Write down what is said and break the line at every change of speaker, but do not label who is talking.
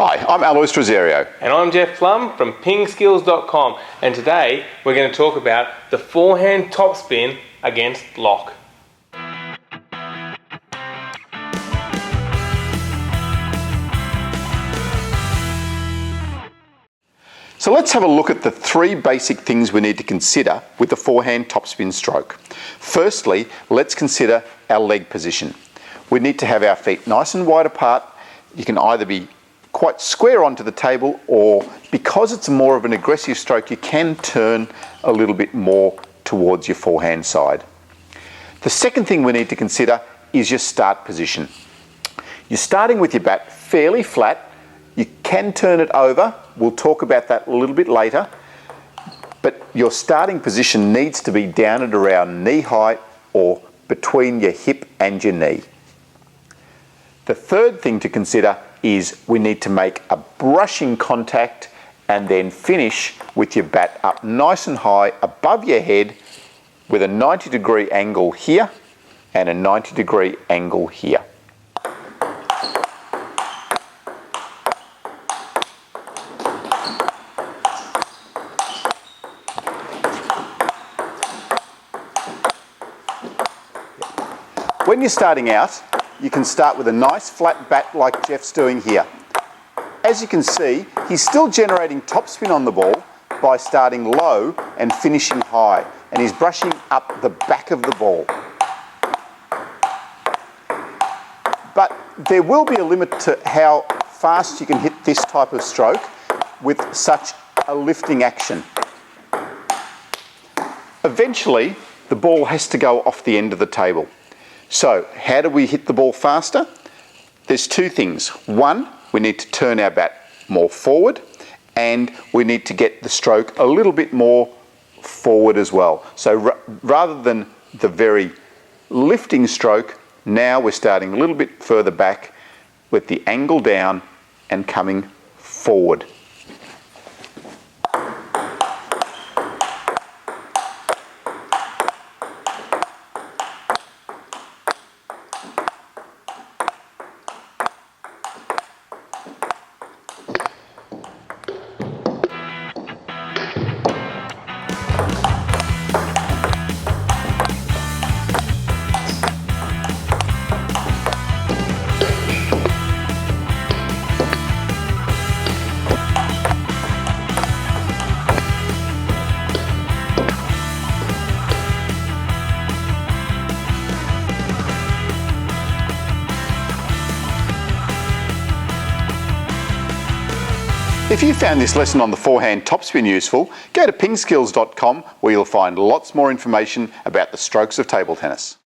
Hi, I'm Alois Rosario.
And I'm Jeff Plum from PingSkills.com, and today we're going to talk about the forehand topspin against lock.
So let's have a look at the three basic things we need to consider with the forehand topspin stroke. Firstly, let's consider our leg position. We need to have our feet nice and wide apart. You can either be quite square onto the table, or because it's more of an aggressive stroke, you can turn a little bit more towards your forehand side. The second thing we need to consider is your start position. You're starting with your bat fairly flat. You can turn it over. We'll talk about that a little bit later. But your starting position needs to be down at around knee height or between your hip and your knee. The third thing to consider is we need to make a brushing contact and then finish with your bat up nice and high above your head with a 90-degree angle here and a 90-degree angle here. When you're starting out, you can start with a nice flat bat like Jeff's doing here. As you can see, he's still generating topspin on the ball by starting low and finishing high, and he's brushing up the back of the ball. But there will be a limit to how fast you can hit this type of stroke with such a lifting action. Eventually, the ball has to go off the end of the table. So how do we hit the ball faster? There's two things. One, we need to turn our bat more forward, and we need to get the stroke a little bit more forward as well. So rather than the very lifting stroke, now we're starting a little bit further back with the angle down and coming forward. If you found this lesson on the forehand topspin useful, go to PingSkills.com where you'll find lots more information about the strokes of table tennis.